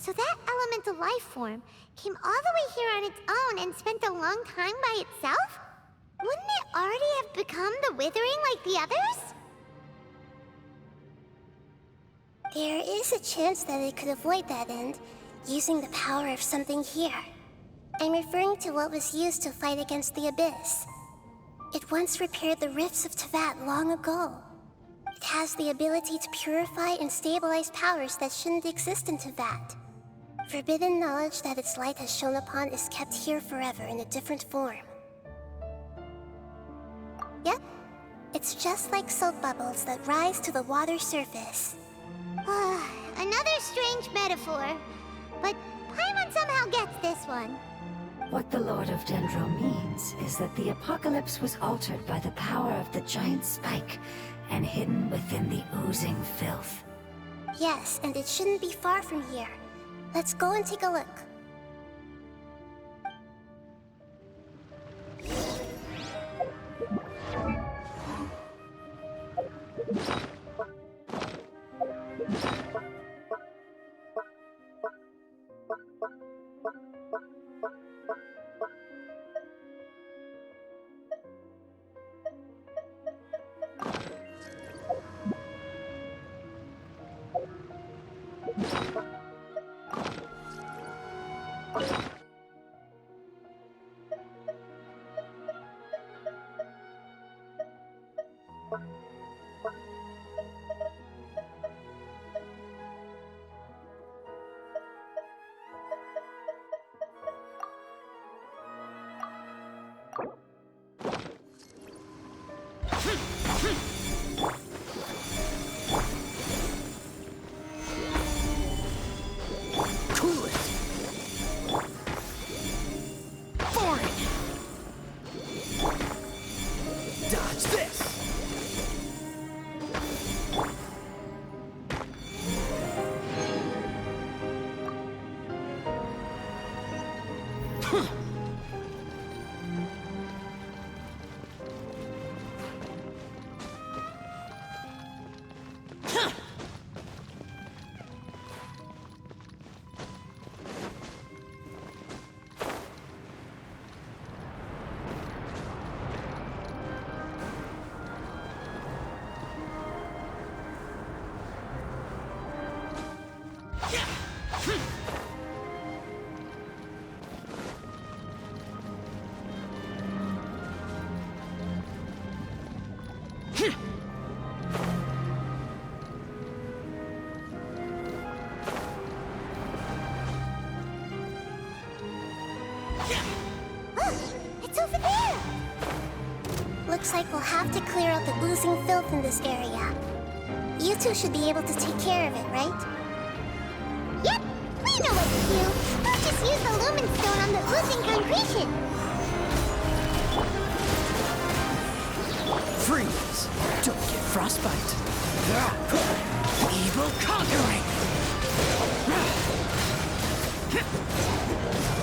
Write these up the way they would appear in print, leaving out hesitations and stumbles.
So that elemental life form came all the way here on its own and spent a long time by itself? Wouldn't it already have become the Withering like the others? There is a chance that it could avoid that end, using the power of something here. I'm referring to what was used to fight against the Abyss. It once repaired the rifts of Teyvat long ago. It has the ability to purify and stabilize powers that shouldn't exist in Teyvat. Forbidden knowledge that its light has shone upon is kept here forever in a different form. Yep, it's just like soap bubbles that rise to the water's surface. Another strange metaphor, but Paimon somehow gets this one. What the Lord of Dendro means is that the apocalypse was altered by the power of the giant spike and hidden within the oozing filth. Yes, and it shouldn't be far from here. Let's go and take a look. It's over there! Looks like we'll have to clear out the oozing filth in this area. You two should be able to take care of it, right? Yep, we know what to do. We'll just use the Lumen Stone on the oozing concretion. Freeze! Don't get frostbite. Evil conquering!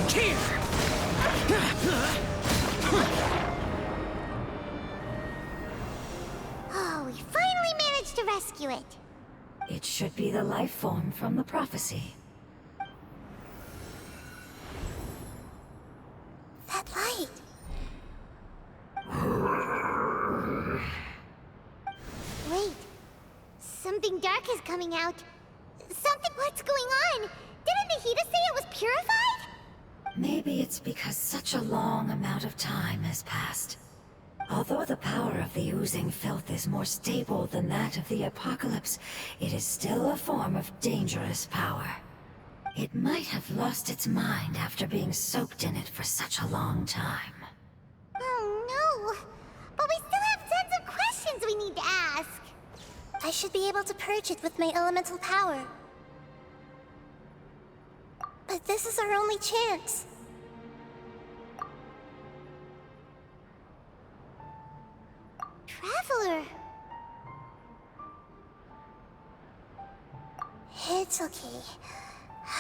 Here! Oh, we finally managed to rescue it. It should be the life form from the prophecy. That light! Wait, something dark is coming out. What's going on? Didn't Nahida say it was purified? Maybe it's because such a long amount of time has passed. Although the power of the oozing filth is more stable than that of the apocalypse, it is still a form of dangerous power. It might have lost its mind after being soaked in it for such a long time. Oh no! But we still have tons of questions we need to ask. I should be able to purge it with my elemental power. But this is our only chance. Traveler! It's okay.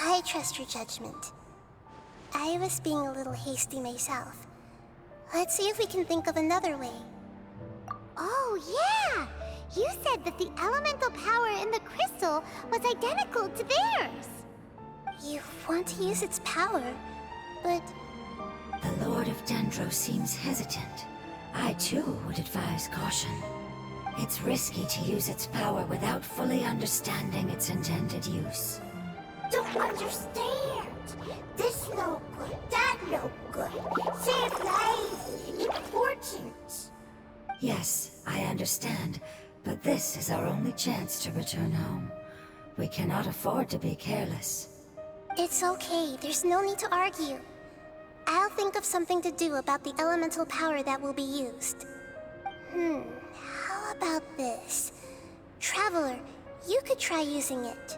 I trust your judgment. I was being a little hasty myself. Let's see if we can think of another way. Oh yeah! You said that the elemental power in the crystal was identical to theirs. You want to use its power, but... The Lord of Dendro seems hesitant. I too would advise caution. It's risky to use its power without fully understanding its intended use. Don't understand! This no good, that no good. Save lives! Important! Yes, I understand, but this is our only chance to return home. We cannot afford to be careless. It's okay, there's no need to argue. I'll think of something to do about the elemental power that will be used. How about this? Traveler, you could try using it.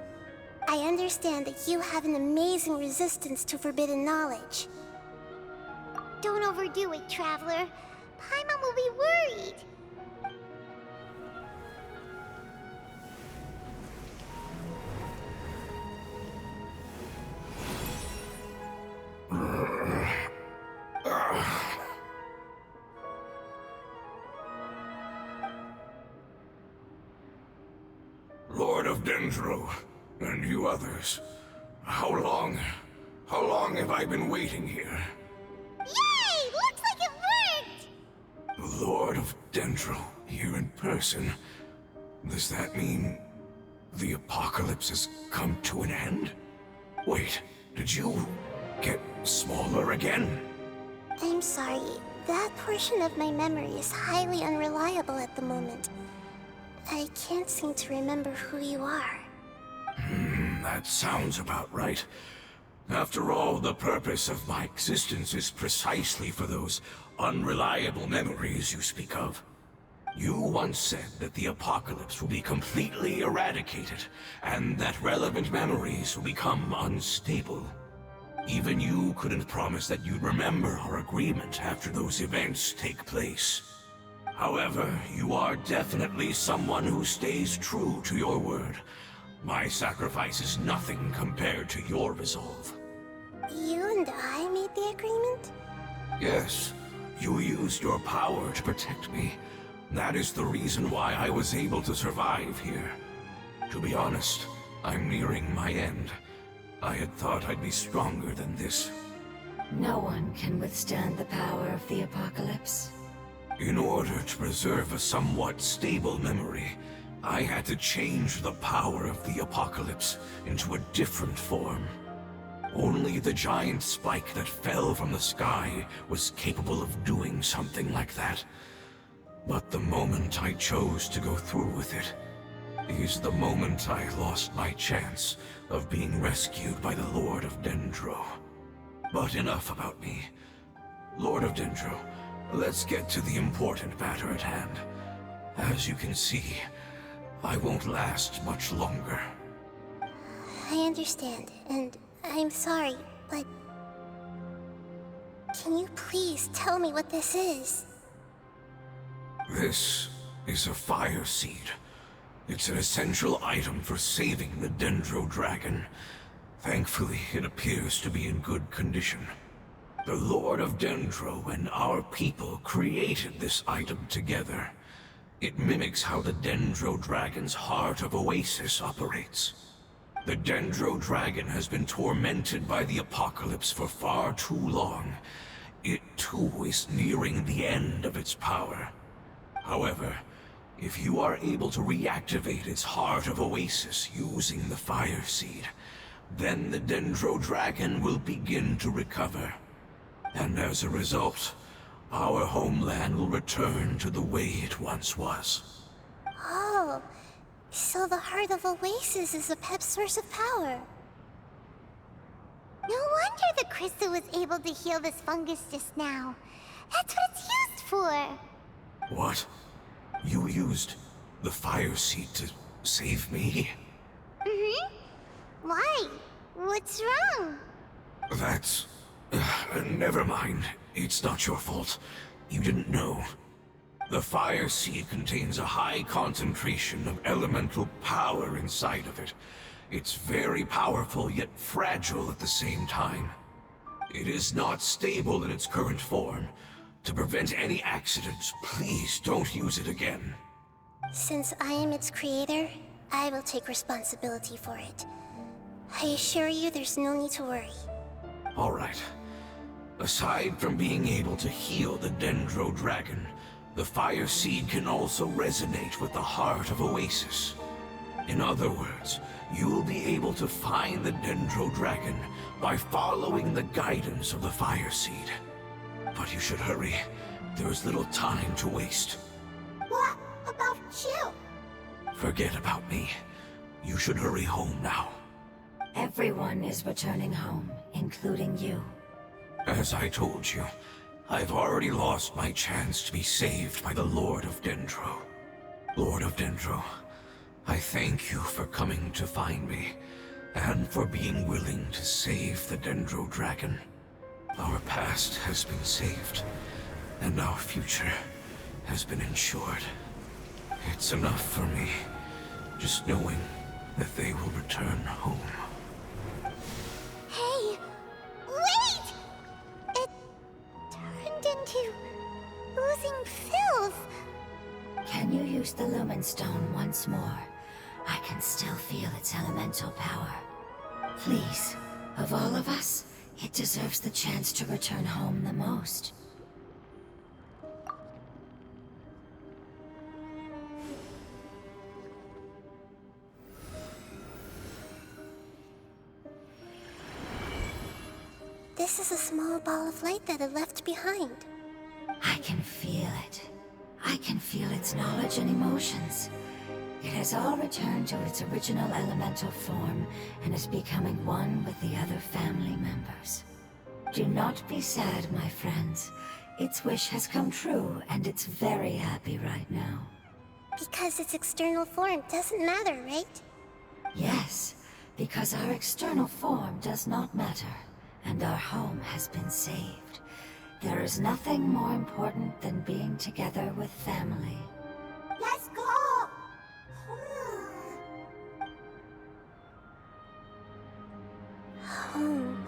I understand that you have an amazing resistance to forbidden knowledge. Don't overdo it, Traveler. Paimon will be worried. Lord of Dendro, and you others, how long have I been waiting here? Yay! Looks like it worked! Lord of Dendro, here in person. Does that mean the apocalypse has come to an end? Wait, did you get smaller again? I'm sorry, that portion of my memory is highly unreliable at the moment. I can't seem to remember who you are. That sounds about right. After all, the purpose of my existence is precisely for those unreliable memories you speak of. You once said that the apocalypse will be completely eradicated, and that relevant memories will become unstable. Even you couldn't promise that you'd remember our agreement after those events take place. However, you are definitely someone who stays true to your word. My sacrifice is nothing compared to your resolve. You and I made the agreement? Yes, you used your power to protect me. That is the reason why I was able to survive here. To be honest, I'm nearing my end. I had thought I'd be stronger than this. No one can withstand the power of the apocalypse. In order to preserve a somewhat stable memory, I had to change the power of the apocalypse into a different form. Only the giant spike that fell from the sky was capable of doing something like that. But the moment I chose to go through with it is the moment I lost my chance of being rescued by the Lord of Dendro. But enough about me. Lord of Dendro, let's get to the important matter at hand. As you can see, I won't last much longer. I understand, and I'm sorry, but... Can you please tell me what this is? This is a fire seed. It's an essential item for saving the Dendro Dragon. Thankfully, it appears to be in good condition. The Lord of Dendro and our people created this item together. It mimics how the Dendro Dragon's Heart of Oasis operates. The Dendro Dragon has been tormented by the apocalypse for far too long. It too is nearing the end of its power. However, if you are able to reactivate its Heart of Oasis using the Fire Seed, then the Dendro Dragon will begin to recover. And as a result, our homeland will return to the way it once was. Oh, so the Heart of Oasis is a pep source of power. No wonder the crystal was able to heal this fungus just now. That's what it's used for. What? You used the Fire Seed to save me? Mm-hmm. Why? What's wrong? That's... never mind. It's not your fault. You didn't know. The Fire Seed contains a high concentration of elemental power inside of it. It's very powerful, yet fragile at the same time. It is not stable in its current form. To prevent any accidents, please don't use it again. Since I am its creator, I will take responsibility for it. I assure you there's no need to worry. All right. Aside from being able to heal the Dendro Dragon, the Fire Seed can also resonate with the heart of Oasis. In other words, you'll be able to find the Dendro Dragon by following the guidance of the Fire Seed. But you should hurry. There is little time to waste. What about Xiao? Forget about me. You should hurry home now. Everyone is returning home, including you. As I told you, I've already lost my chance to be saved by the Lord of Dendro. Lord of Dendro, I thank you for coming to find me, and for being willing to save the Dendro Dragon. Our past has been saved, and our future has been ensured. It's enough for me, just knowing that they will return home. Hey, wait! It turned into oozing filth. Can you use the Lumen Stone once more? I can still feel its elemental power. Please, of all of us, it deserves the chance to return home the most. This is a small ball of light that it left behind. I can feel it. I can feel its knowledge and emotions. It has all returned to its original elemental form and is becoming one with the other family members. Do not be sad, my friends. Its wish has come true, and it's very happy right now. Because its external form doesn't matter, right? Yes, because our external form does not matter, and our home has been saved. There is nothing more important than being together with family. Let's go! Home.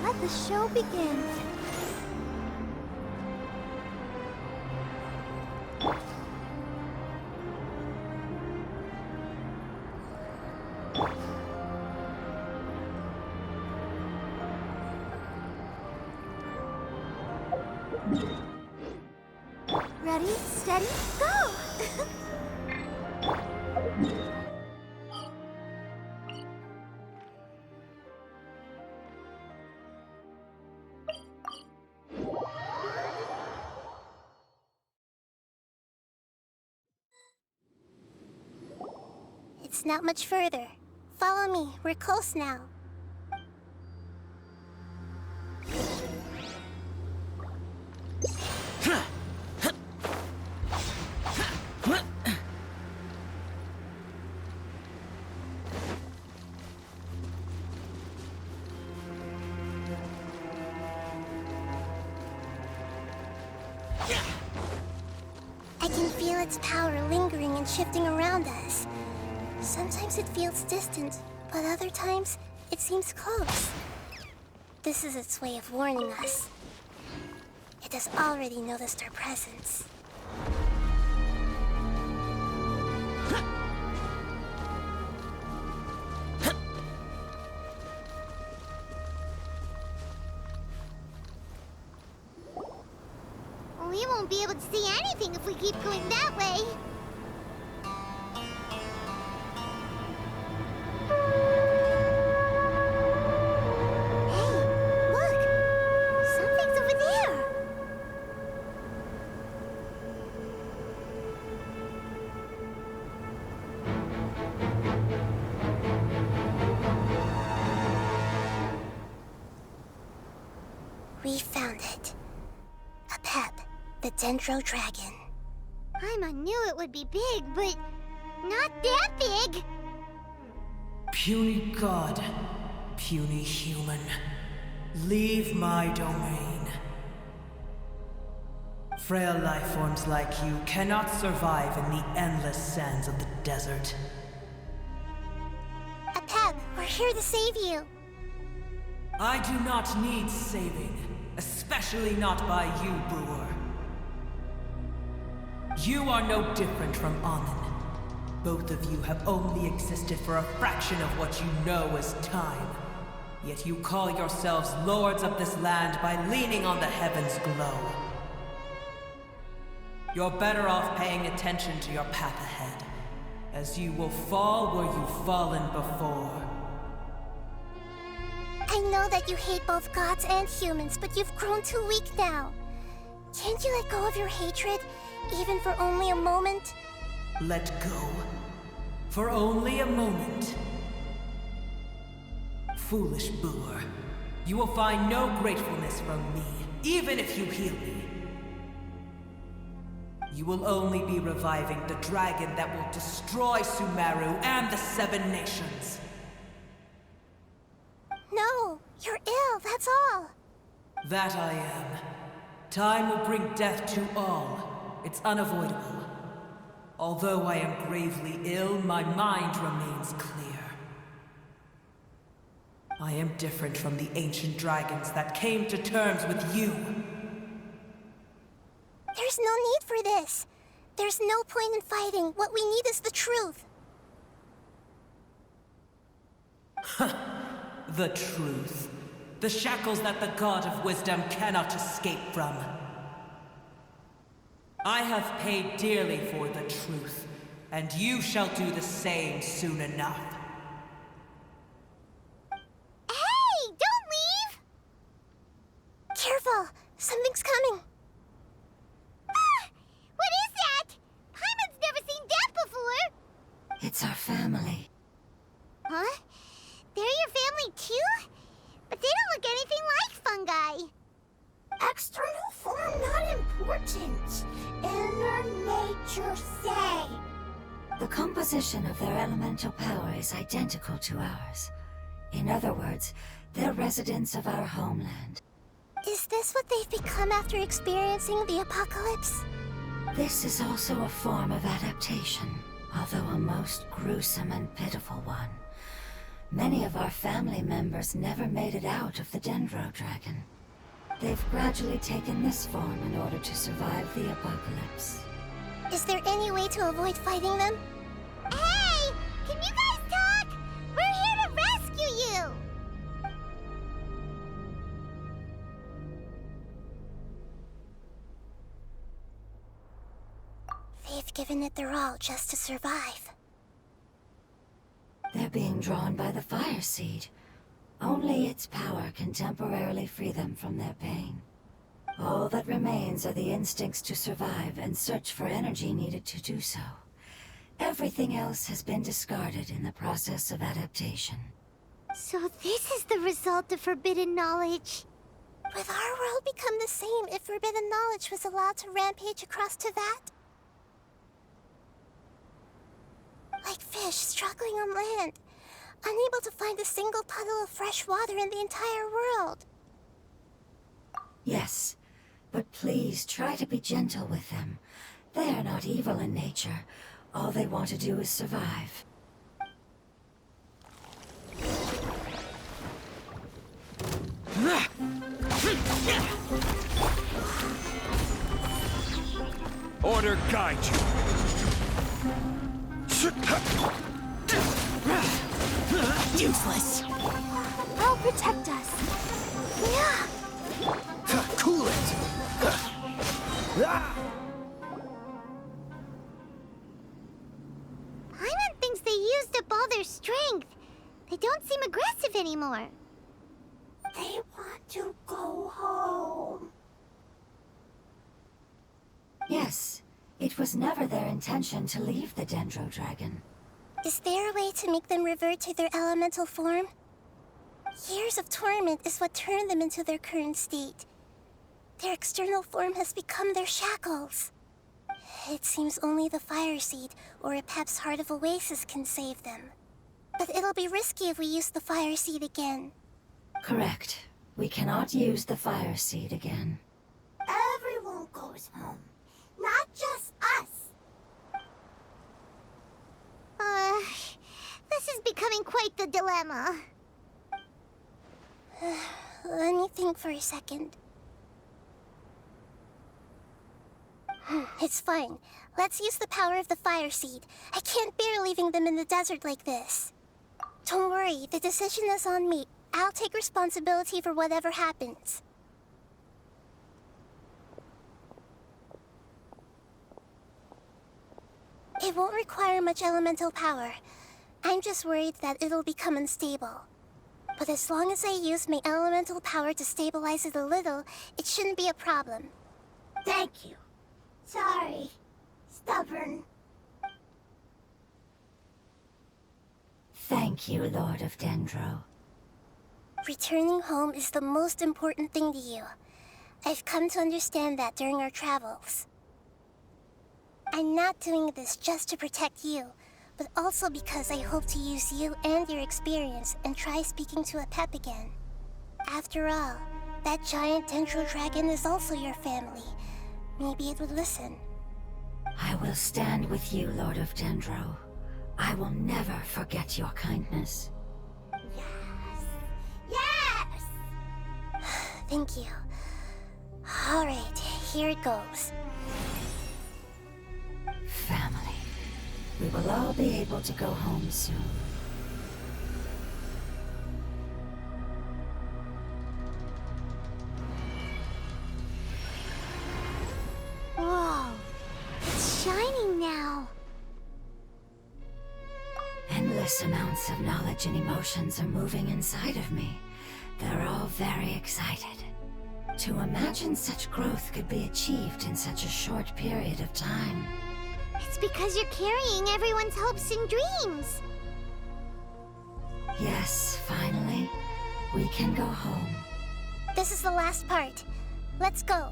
Let the show begin. Ready, steady, go! It's not much further. Follow me, we're close now. I can feel its power lingering and shifting around us. Sometimes it feels distant, but other times it seems close. This is its way of warning us. It has already noticed our presence. We won't be able to see anything if we keep going that way. Hey, look! Something's over there! We found it. A pep, the Dendro Dragon. Paimon knew it would be big, but not that big! Puny god, puny human, leave my domain. Frail life forms like you cannot survive in the endless sands of the desert. Apep, we're here to save you. I do not need saving, especially not by you, Brewer. You are no different from Amun. Both of you have only existed for a fraction of what you know as time. Yet you call yourselves lords of this land by leaning on the heavens' glow. You're better off paying attention to your path ahead, as you will fall where you've fallen before. I know that you hate both gods and humans, but you've grown too weak now. Can't you let go of your hatred, even for only a moment? Let go. For only a moment. Foolish Brewer. You will find no gratefulness from me, even if you heal me. You will only be reviving the dragon that will destroy Sumeru and the Seven Nations. No, you're ill, that's all. That I am. Time will bring death to all. It's unavoidable. Although I am gravely ill, my mind remains clear. I am different from the ancient dragons that came to terms with you. There's no need for this. There's no point in fighting. What we need is the truth. The truth. The shackles that the God of Wisdom cannot escape from. I have paid dearly for the truth, and you shall do the same soon enough. Hey, don't leave! Careful, something's coming. Ah, what is that? Paimon's never seen death before! It's our family. Huh? They're your family too? But they don't look anything like fungi. External form not important. Inner nature say. The composition of their elemental power is identical to ours. In other words, they're residents of our homeland. Is this what they've become after experiencing the apocalypse? This is also a form of adaptation, although a most gruesome and pitiful one. Many of our family members never made it out of the Dendro Dragon. They've gradually taken this form in order to survive the apocalypse. Is there any way to avoid fighting them? Hey! Can you guys talk? We're here to rescue you! They've given it their all just to survive. They're being drawn by the Fire Seed. Only its power can temporarily free them from their pain. All that remains are the instincts to survive and search for energy needed to do so. Everything else has been discarded in the process of adaptation. So this is the result of forbidden knowledge. Would our world become the same if forbidden knowledge was allowed to rampage across Teyvat? Like fish struggling on land, unable to find a single puddle of fresh water in the entire world. Yes, but please try to be gentle with them. They are not evil in nature. All they want to do is survive. Order guide you. Useless. I'll protect us. Yeah. Cool it. Paimon thinks they used up all their strength. They don't seem aggressive anymore. They want to go home. Yes, it was never their intention to leave the Dendro Dragon. Is there a way to make them revert to their elemental form? Years of torment is what turned them into their current state. Their external form has become their shackles. It seems only the Fire Seed or Apep's Heart of Oasis can save them. But it'll be risky if we use the Fire Seed again. Correct. We cannot use the Fire Seed again. Everyone go goes home. Not just us. This is becoming quite the dilemma. Let me think for a second. It's fine. Let's use the power of the fire seed. I can't bear leaving them in the desert like this. Don't worry, the decision is on me. I'll take responsibility for whatever happens. It won't require much elemental power. I'm just worried that it'll become unstable. But as long as I use my elemental power to stabilize it a little, it shouldn't be a problem. Thank you. Sorry. Stubborn. Thank you, Lord of Dendro. Returning home is the most important thing to you. I've come to understand that during our travels. I'm not doing this just to protect you, but also because I hope to use you and your experience and try speaking to a pep again. After all, that giant Dendro dragon is also your family. Maybe it would listen. I will stand with you, Lord of Dendro. I will never forget your kindness. Yes! Thank you. Alright, here it goes. Family. We will all be able to go home soon. Whoa, it's shining now. Endless amounts of knowledge and emotions are moving inside of me. They're all very excited. To imagine such growth could be achieved in such a short period of time. It's because you're carrying everyone's hopes and dreams. Yes, finally, we can go home. This is the last part. Let's go.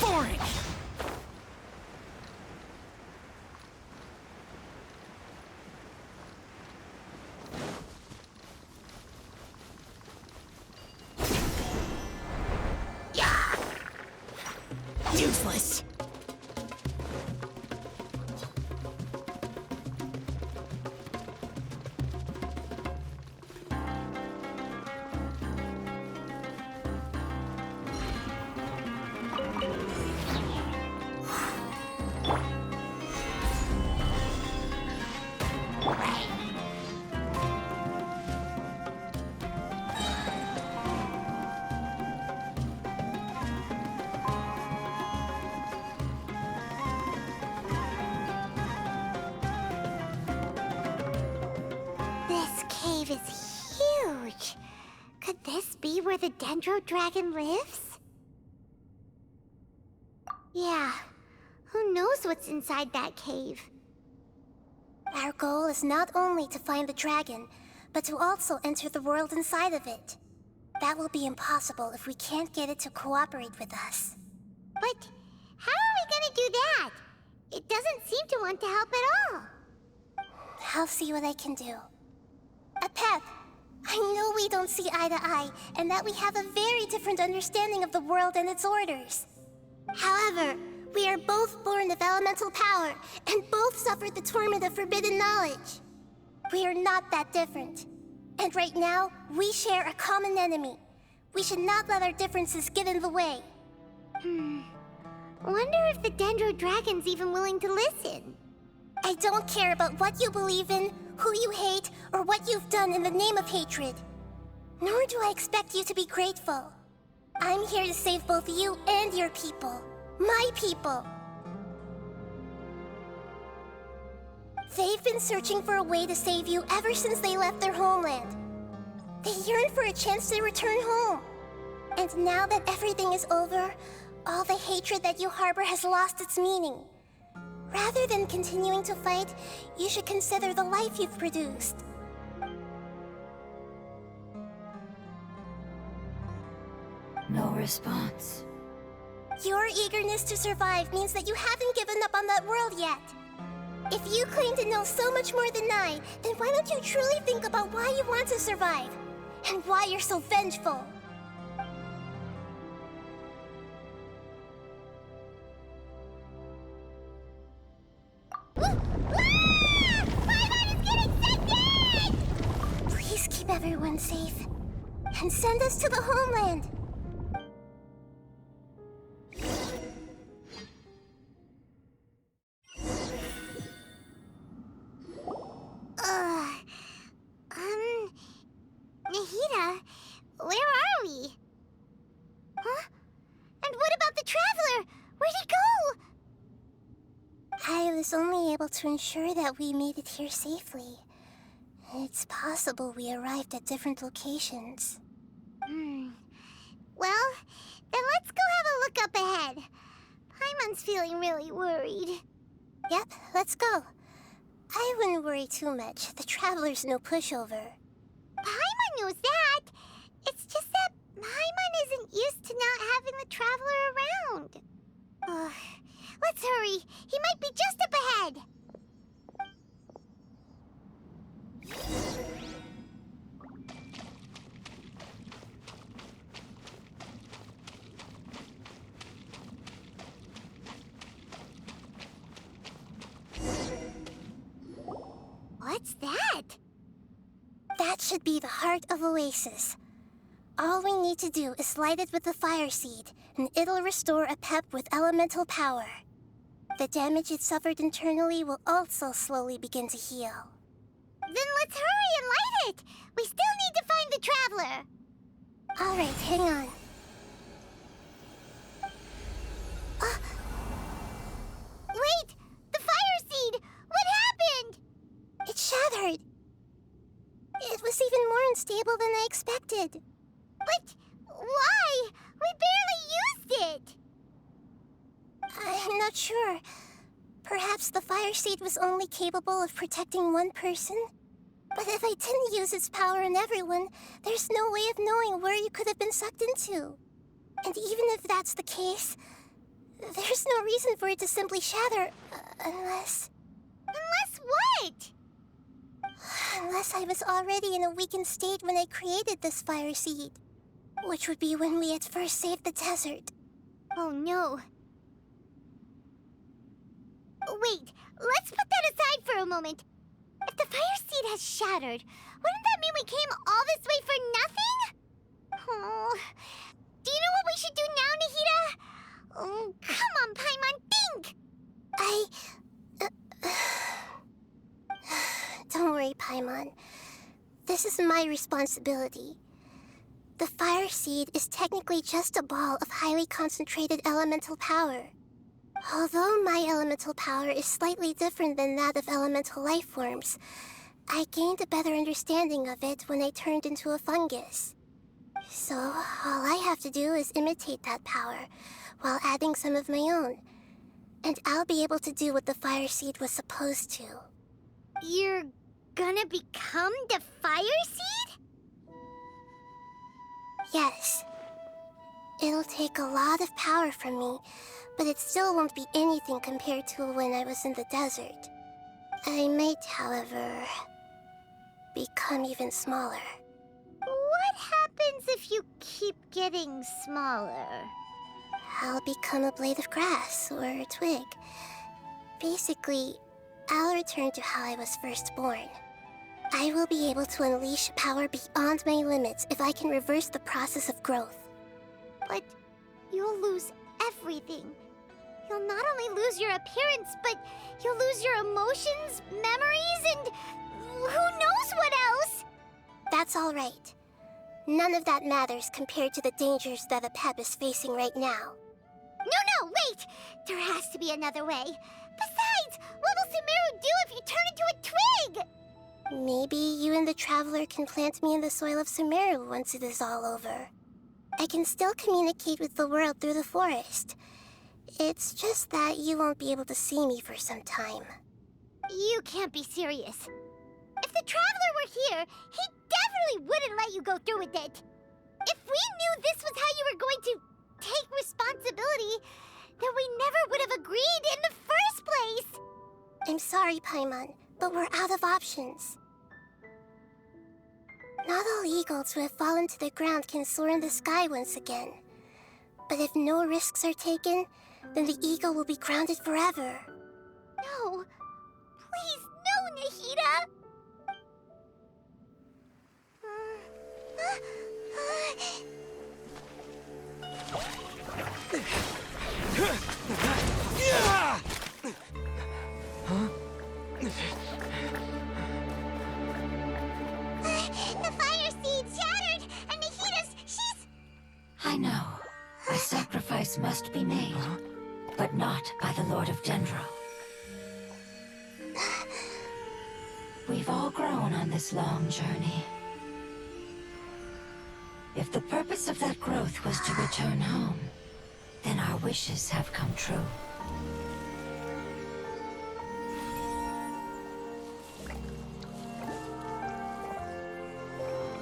Boring! Useless! This cave is huge. Could this be where the Dendro Dragon lives? Yeah, who knows what's inside that cave? Our goal is not only to find the dragon, but to also enter the world inside of it. That will be impossible if we can't get it to cooperate with us. But how are we gonna do that? It doesn't seem to want to help at all. I'll see what I can do. Pep, I know we don't see eye to eye, and that we have a very different understanding of the world and its orders. However, we are both born of elemental power, and both suffered the torment of forbidden knowledge. We are not that different. And right now, we share a common enemy. We should not let our differences get in the way. Wonder if the Dendro Dragon's even willing to listen. I don't care about what you believe in, who you hate, or what you've done in the name of hatred. Nor do I expect you to be grateful. I'm here to save both you and your people. My people. They've been searching for a way to save you ever since they left their homeland. They yearn for a chance to return home. And now that everything is over, all the hatred that you harbor has lost its meaning. Rather than continuing to fight, you should consider the life you've produced. No response. Your eagerness to survive means that you haven't given up on that world yet. If you claim to know so much more than I, then why don't you truly think about why you want to survive? And why you're so vengeful? Please keep everyone safe. And send us to the homeland. Nahida, where are we? Huh? And what about the Traveler? Where'd he go? I was only able to ensure that we made it here safely. It's possible we arrived at different locations. Well, then let's go have a look up ahead. Paimon's feeling really worried. Yep, let's go. I wouldn't worry too much. The Traveler's no pushover. Paimon knows that. It's just that Paimon isn't used to not having the Traveler around. Let's hurry. He might be just up ahead. What's that? That should be the heart of Oasis. All we need to do is light it with the fire seed, and it'll restore a pep with elemental power. The damage it suffered internally will also slowly begin to heal. Then let's hurry and light it! We still need to find the Traveler! Alright, hang on. Wait! The fire seed! What happened? It shattered! It was even more unstable than I expected. But why? We barely used it! I'm not sure. Perhaps the fire seed was only capable of protecting one person? But if I didn't use its power on everyone, there's no way of knowing where you could have been sucked into. And even if that's the case, there's no reason for it to simply shatter, unless... Unless what? Unless I was already in a weakened state when I created this fire seed. Which would be when we had first saved the desert. Oh no. Wait, let's put that aside for a moment. If the fire seed has shattered, wouldn't that mean we came all this way for nothing? Oh, do you know what we should do now, Nahida? Oh, come on, Paimon, think! Don't worry, Paimon. This is my responsibility. The fire seed is technically just a ball of highly concentrated elemental power. Although my elemental power is slightly different than that of elemental life forms, I gained a better understanding of it when I turned into a fungus. So, all I have to do is imitate that power, while adding some of my own. And I'll be able to do what the fire seed was supposed to. You're gonna become the fire seed? Yes. It'll take a lot of power from me, but it still won't be anything compared to when I was in the desert. I might, however, become even smaller. What happens if you keep getting smaller? I'll become a blade of grass or a twig. Basically, I'll return to how I was first born. I will be able to unleash power beyond my limits if I can reverse the process of growth. But you'll lose everything. You'll not only lose your appearance, but you'll lose your emotions, memories, and who knows what else? That's all right. None of that matters compared to the dangers that the Pep is facing right now. No, wait! There has to be another way. Besides, what will Sumeru do if you turn into a twig? Maybe you and the Traveler can plant me in the soil of Sumeru once it is all over. I can still communicate with the world through the forest. It's just that you won't be able to see me for some time. You can't be serious. If the Traveler were here, he definitely wouldn't let you go through with it. If we knew this was how you were going to take responsibility, then we never would have agreed in the first place. I'm sorry, Paimon, but we're out of options. Not all eagles who have fallen to the ground can soar in the sky once again. But if no risks are taken, then the eagle will be grounded forever. No. Please, no, Nahida! The fire seed shattered, and she's... I know. A sacrifice must be made, but not by the Lord of Dendro. We've all grown on this long journey. If the purpose of that growth was to return home, then our wishes have come true.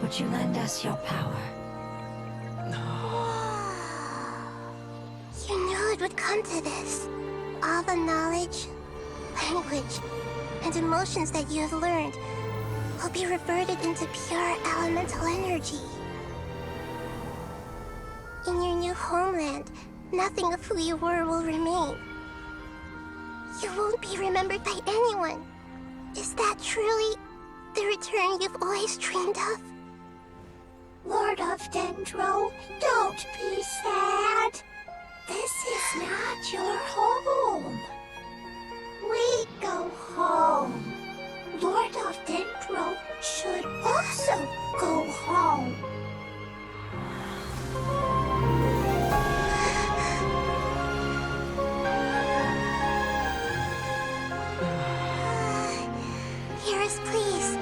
Would you lend us your power? You knew it would come to this. All the knowledge, language, and emotions that you have learned will be reverted into pure elemental energy. In your new homeland, nothing of who you were will remain. You won't be remembered by anyone. Is that truly the return you've always dreamed of? Lord of Dendro, don't be sad. This is not your home. We go home. Lord of Dendro should also go home. Hear us, please.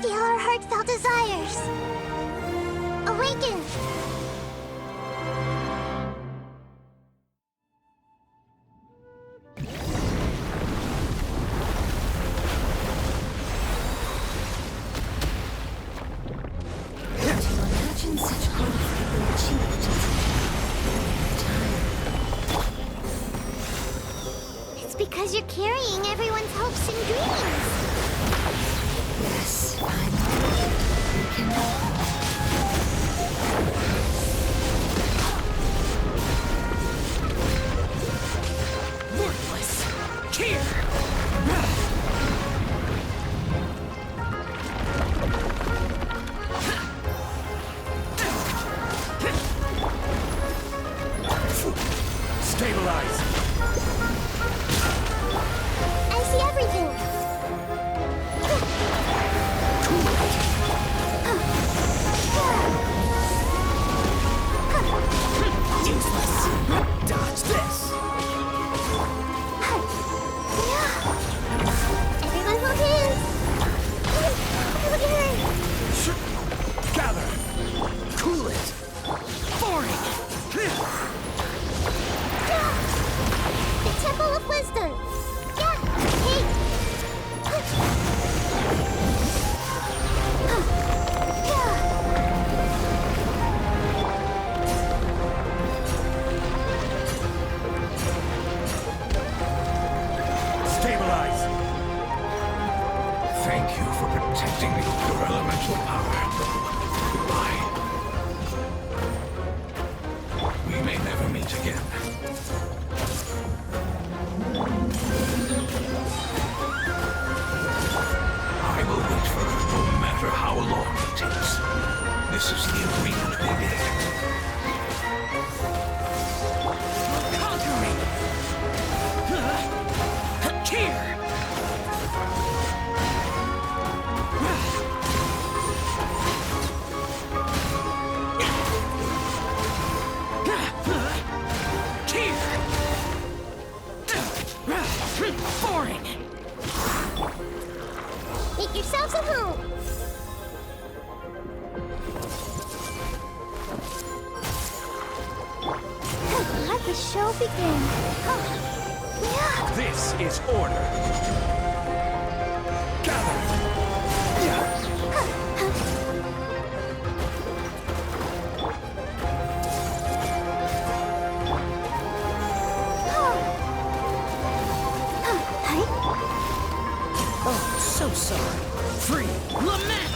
Feel our heartfelt desires. Awaken! Imagine such growth could be achieved in such a It's because you're carrying everyone's hopes and dreams. Yes, I know. We can... Worthless! Here! Stabilize! I see everything! Useless! Dodge this! Everyone hold hands! Look at her! Gather! Cool it! Boring! show begin? Yeah. This is order. Gather. Oh, so sorry. Free. Lament!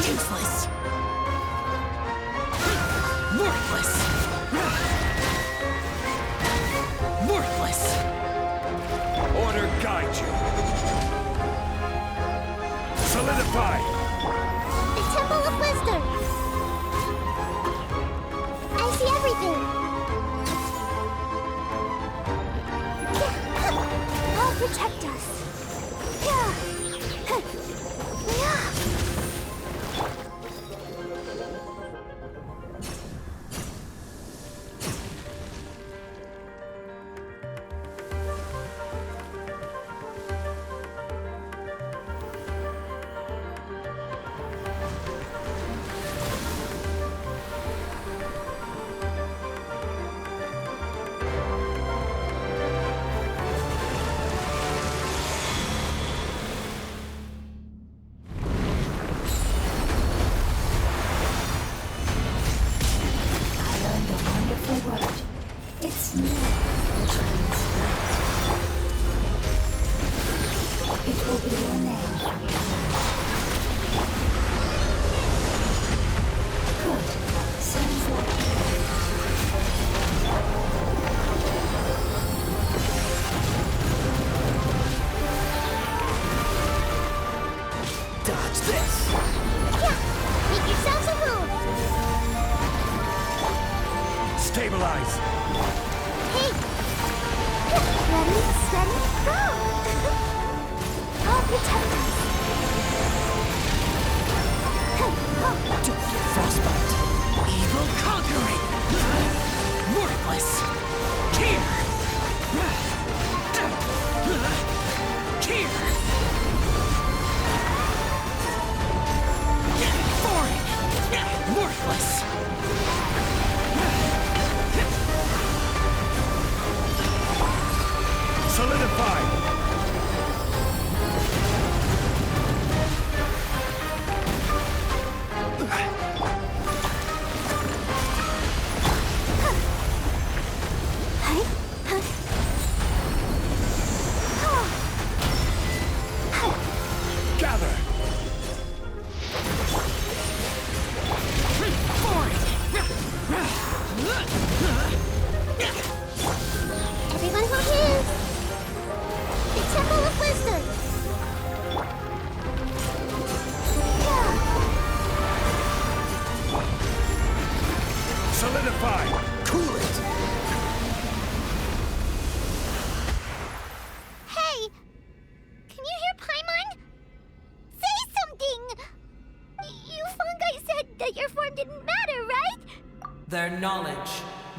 Useless. Worthless. Worthless. Order guide you. Solidify. The Temple of Wisdom. I see everything. I'll protect us. It's new. It will be your name from now on. Good. Send forth. Dodge this. Yeah. Make yourselves a room. Stabilize. Hey! Ready, steady, go! I'll protect us. Don't get frostbite. Evil conquering. Worthless. Here. Here. Foreign. Worthless. Solidify! Gather! Everyone hold hands. The Temple of Wisdom. Solidify! Cool it! Hey! Can you hear Paimon? Say something! You fungi said that your form didn't matter, right? Their knowledge,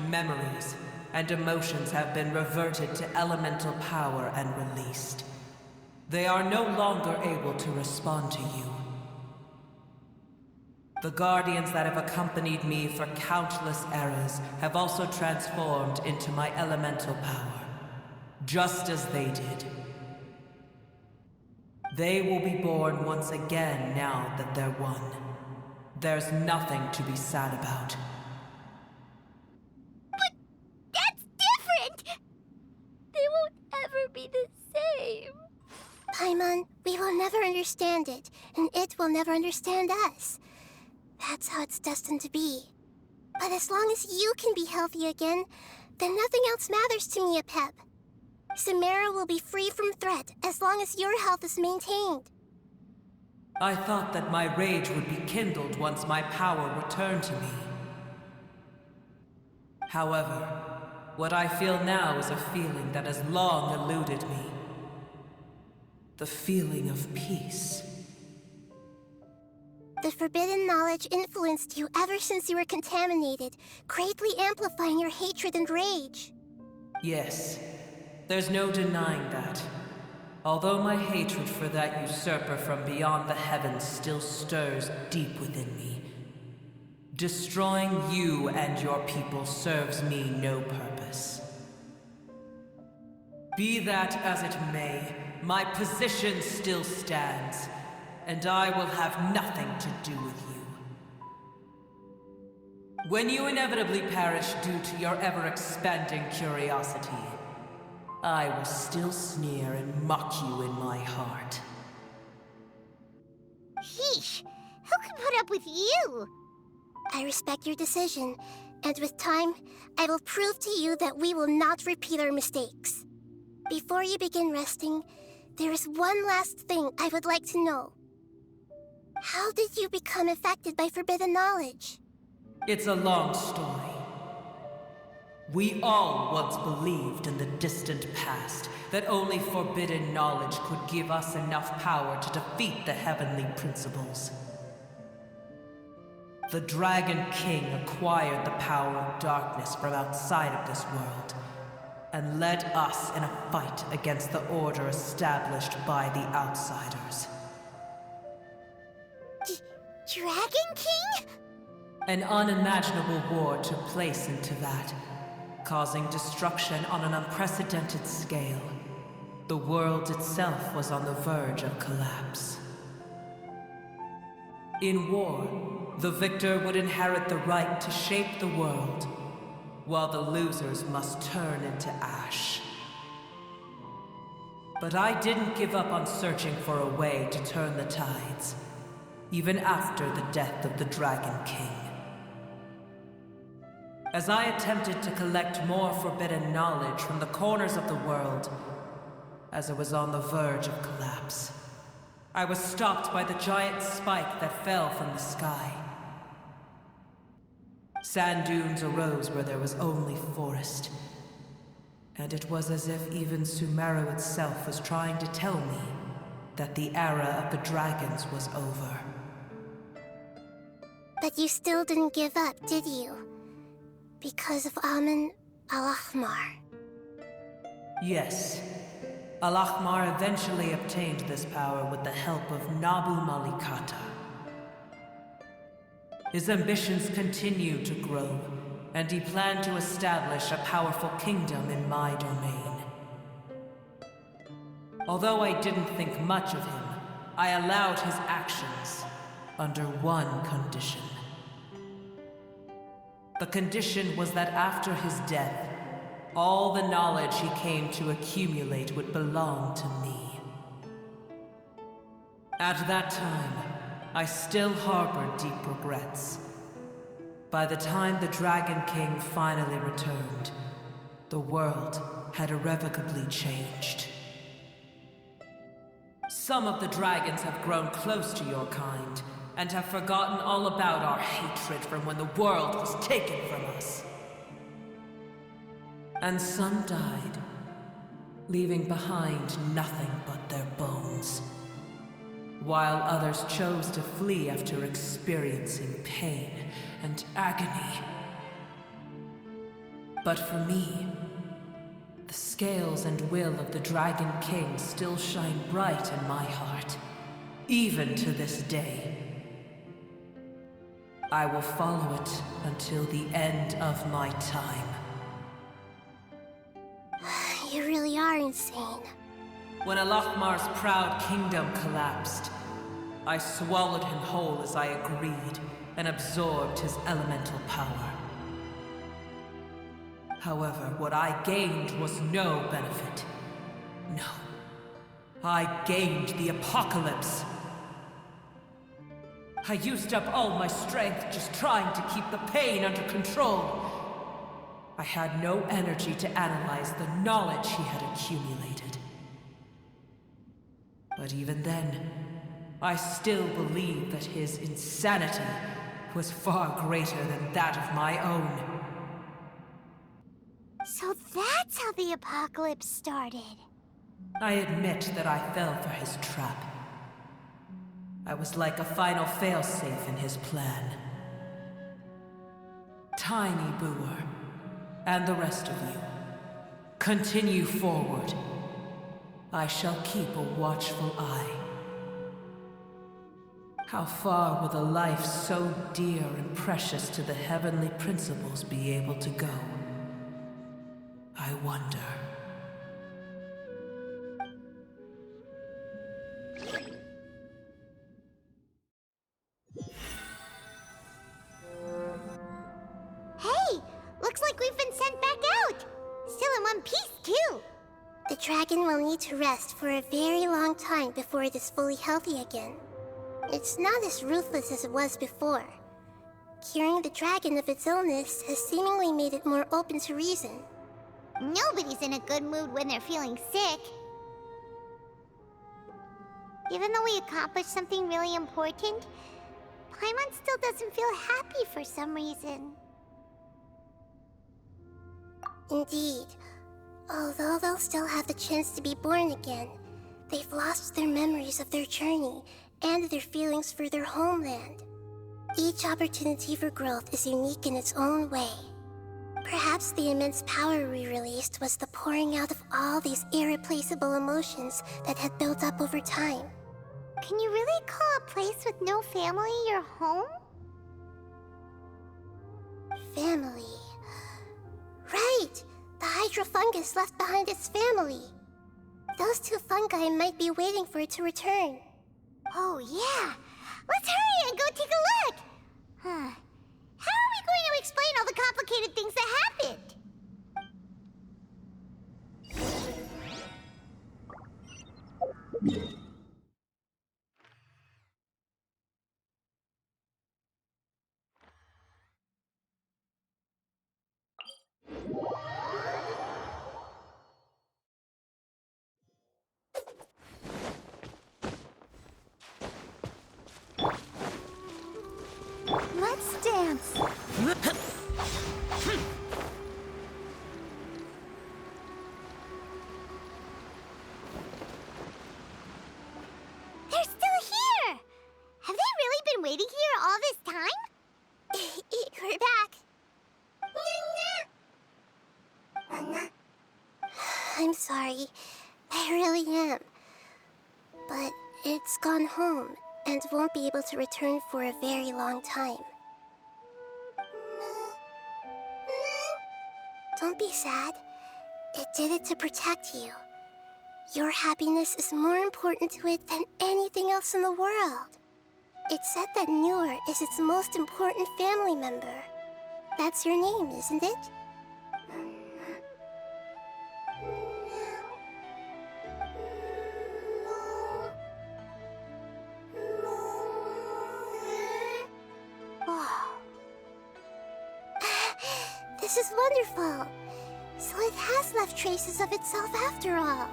memories, and emotions have been reverted to elemental power and released. They are no longer able to respond to you. The guardians that have accompanied me for countless eras have also transformed into my elemental power, just as they did. They will be born once again now that they're one. There's nothing to be sad about. But that's different! They won't ever be the same. Paimon, we will never understand it, and it will never understand us. That's how it's destined to be. But as long as you can be healthy again, then nothing else matters to me, Apep. Samara will be free from threat as long as your health is maintained. I thought that my rage would be kindled once my power returned to me. However, what I feel now is a feeling that has long eluded me. The feeling of peace. The forbidden knowledge influenced you ever since you were contaminated, greatly amplifying your hatred and rage. Yes, there's no denying that. Although my hatred for that usurper from beyond the heavens still stirs deep within me, destroying you and your people serves me no purpose. Be that as it may, my position still stands, and I will have nothing to do with you. When you inevitably perish due to your ever-expanding curiosity, I will still sneer and mock you in my heart. Heesh, who can put up with you? I respect your decision, and with time, I will prove to you that we will not repeat our mistakes. Before you begin resting, there is one last thing I would like to know. How did you become affected by forbidden knowledge? It's a long story. We all once believed in the distant past that only forbidden knowledge could give us enough power to defeat the heavenly principles. The Dragon King acquired the power of darkness from outside of this world, and led us in a fight against the order established by the outsiders. Dragon King? An unimaginable war took place into that, causing destruction on an unprecedented scale. The world itself was on the verge of collapse. In war, the victor would inherit the right to shape the world, while the losers must turn into ash. But I didn't give up on searching for a way to turn the tides, even after the death of the Dragon King. As I attempted to collect more forbidden knowledge from the corners of the world, as it was on the verge of collapse, I was stopped by the giant spike that fell from the sky. Sand dunes arose where there was only forest, and it was as if even Sumeru itself was trying to tell me that the era of the dragons was over. But you still didn't give up, did you? Because of Amun Al-Ahmar. Yes. Al-Ahmar eventually obtained this power with the help of Nabu Malikata. His ambitions continued to grow, and he planned to establish a powerful kingdom in my domain. Although I didn't think much of him, I allowed his actions under one condition. The condition was that after his death, all the knowledge he came to accumulate would belong to me. At that time, I still harbored deep regrets. By the time the Dragon King finally returned, the world had irrevocably changed. Some of the dragons have grown close to your kind, and have forgotten all about our hatred from when the world was taken from us. And some died, leaving behind nothing but their bones, while others chose to flee after experiencing pain and agony. But for me, the scales and will of the Dragon King still shine bright in my heart, even to this day. I will follow it until the end of my time. You really are insane. When Al-Ahmar's proud kingdom collapsed, I swallowed him whole as I agreed, and absorbed his elemental power. However, what I gained was no benefit. No. I gained the apocalypse. I used up all my strength just trying to keep the pain under control. I had no energy to analyze the knowledge he had accumulated. But even then, I still believed that his insanity was far greater than that of my own. So that's how the apocalypse started. I admit that I fell for his trap. I was like a final failsafe in his plan. Tiny Booer, and the rest of you, continue forward. I shall keep a watchful eye. How far will a life so dear and precious to the heavenly principles be able to go? I wonder. Hey! Looks like we've been sent back out! Still in one piece, too! The dragon will need to rest for a very long time before it is fully healthy again. It's not as ruthless as it was before. Curing the dragon of its illness has seemingly made it more open to reason. Nobody's in a good mood when they're feeling sick. Even though we accomplished something really important, Paimon still doesn't feel happy for some reason. Indeed. Although they'll still have the chance to be born again, they've lost their memories of their journey and their feelings for their homeland. Each opportunity for growth is unique in its own way. Perhaps the immense power we released was the pouring out of all these irreplaceable emotions that had built up over time. Can you really call a place with no family your home? Family. Right! The hydrofungus left behind its family. Those two fungi might be waiting for it to return. Oh, yeah! Let's hurry and go take a look! Huh. How are we going to explain all the complicated things that happened? Let's dance! They're still here! Have they really been waiting here all this time? We're back. I'm sorry. I really am. But it's gone home and won't be able to return for a very long time. Don't be sad. It did it to protect you. Your happiness is more important to it than anything else in the world. It's said that Newer is its most important family member. That's your name, isn't it? This is wonderful. So it has left traces of itself after all.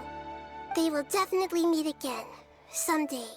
They will definitely meet again, someday.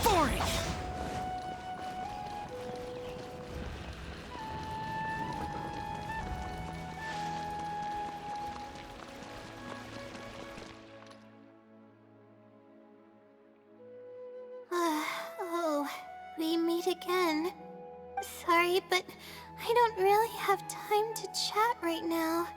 Boring! Oh, we meet again. Sorry, but I don't really have time to chat right now.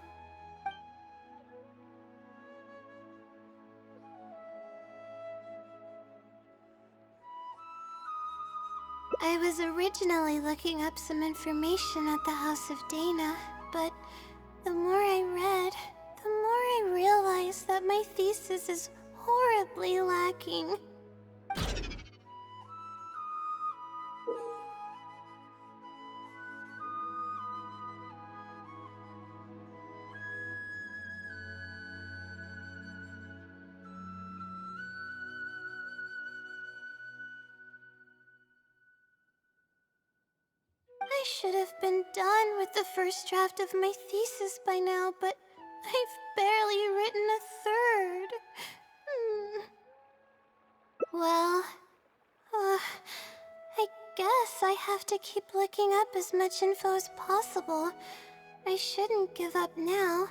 I was originally looking up some information at the House of Dana, but the more I read, the more I realized that my thesis is horribly lacking. should have been done with the first draft of my thesis by now, but I've barely written a third. Well, I guess I have to keep looking up as much info as possible. I shouldn't give up now.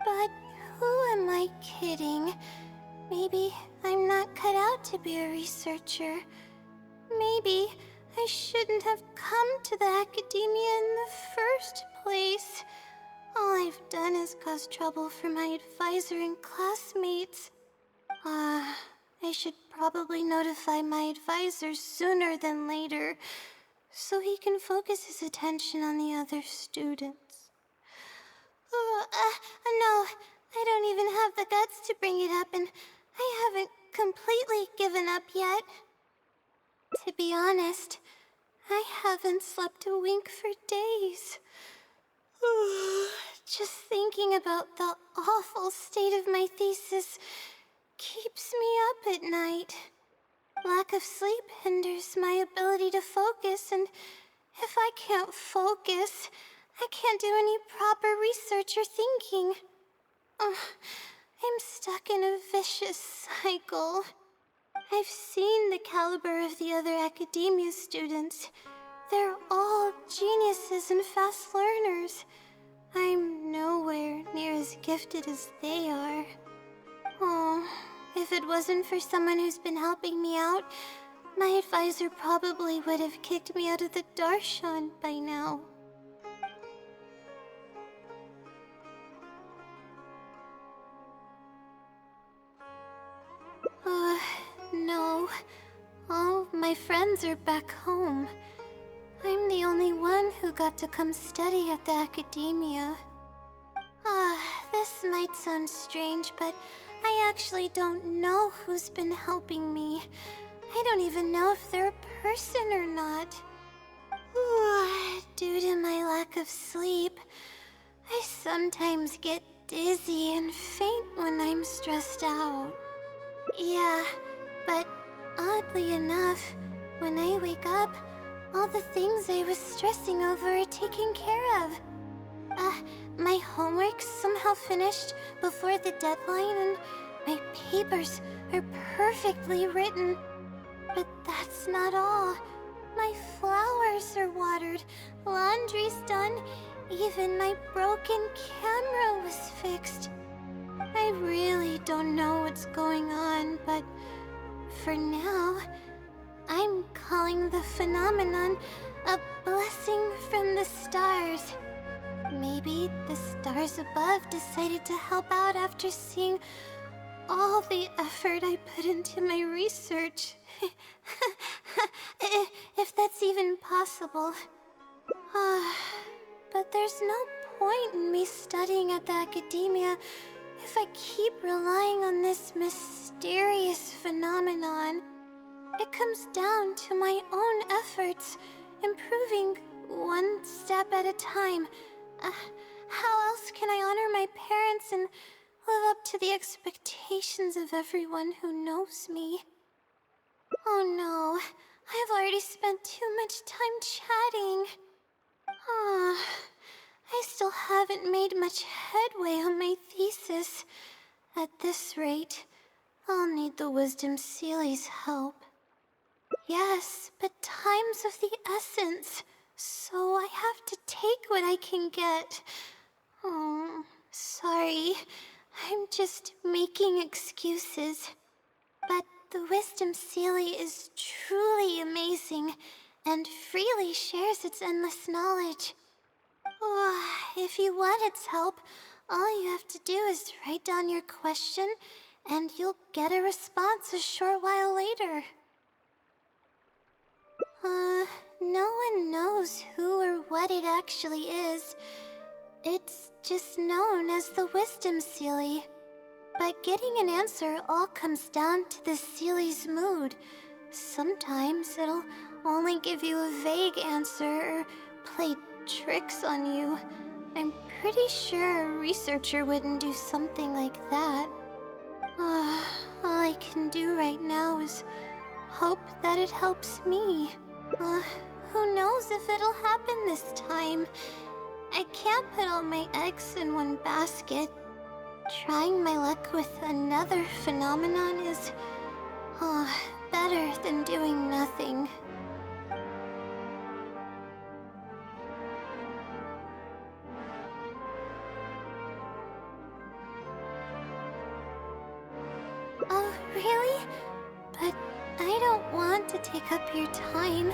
But who am I kidding? Maybe I'm not cut out to be a researcher. Maybe I shouldn't have come to the academia in the first place. All I've done is cause trouble for my advisor and classmates. I should probably notify my advisor sooner than later, so he can focus his attention on the other students. No, I don't even have the guts to bring it up, and I haven't completely given up yet. To be honest, I haven't slept a wink for days. Just thinking about the awful state of my thesis keeps me up at night. Lack of sleep hinders my ability to focus, and if I can't focus, I can't do any proper research or thinking. I'm stuck in a vicious cycle. I've seen the caliber of the other academia students. They're all geniuses and fast learners. I'm nowhere near as gifted as they are. Oh, if it wasn't for someone who's been helping me out, my advisor probably would have kicked me out of the Darshan by now. No. All my friends are back home. I'm the only one who got to come study at the academia. This might sound strange, but I actually don't know who's been helping me. I don't even know if they're a person or not. Due to my lack of sleep, I sometimes get dizzy and faint when I'm stressed out. Yeah, but oddly enough, when I wake up, all the things I was stressing over are taken care of. My homework's somehow finished before the deadline, and my papers are perfectly written. But that's not all. My flowers are watered, laundry's done, even my broken camera was fixed. I really don't know what's going on, but for now, I'm calling the phenomenon a blessing from the stars. Maybe the stars above decided to help out after seeing all the effort I put into my research. If that's even possible. But there's no point in me studying at the academia if I keep relying on this mysterious phenomenon. It comes down to my own efforts, improving one step at a time. How else can I honor my parents and live up to the expectations of everyone who knows me? Oh no, I've already spent too much time chatting. I still haven't made much headway on my thesis. At this rate, I'll need the Wisdom Seeley's help. Yes, but time's of the essence, so I have to take what I can get. Oh, sorry. I'm just making excuses. But the Wisdom Seelie is truly amazing and freely shares its endless knowledge. If you want its help, all you have to do is write down your question, and you'll get a response a short while later. No one knows who or what it actually is. It's just known as the Wisdom Seelie. But getting an answer all comes down to the Seelie's mood. Sometimes it'll only give you a vague answer or play tricks on you. I'm pretty sure a researcher wouldn't do something like that. All I can do right now is hope that it helps me. who knows if it'll happen this time. I can't put all my eggs in one basket. Trying my luck with another phenomenon is, better than doing nothing. Oh, really? But I don't want to take up your time.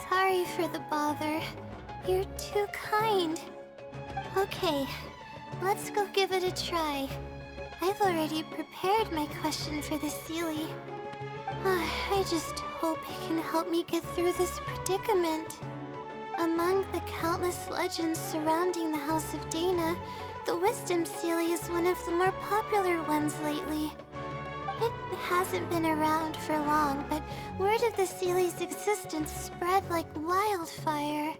Sorry for the bother. You're too kind. Okay, let's go give it a try. I've already prepared my question for the Seelie. I just hope it can help me get through this predicament. Among the countless legends surrounding the House of Dana, the Wisdom Seelie is one of the more popular ones lately. It hasn't been around for long, but word of the Seelie's existence spread like wildfire.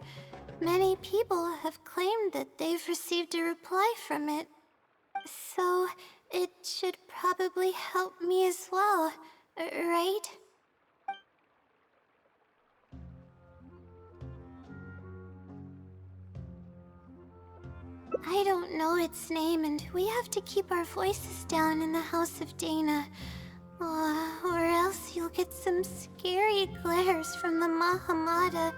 Many people have claimed that they've received a reply from it. So, it should probably help me as well, right? I don't know its name, and we have to keep our voices down in the House of Dana. Or else you'll get some scary glares from the Mahamada.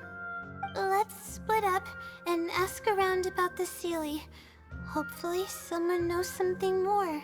Let's split up and ask around about the Seelie. Hopefully someone knows something more.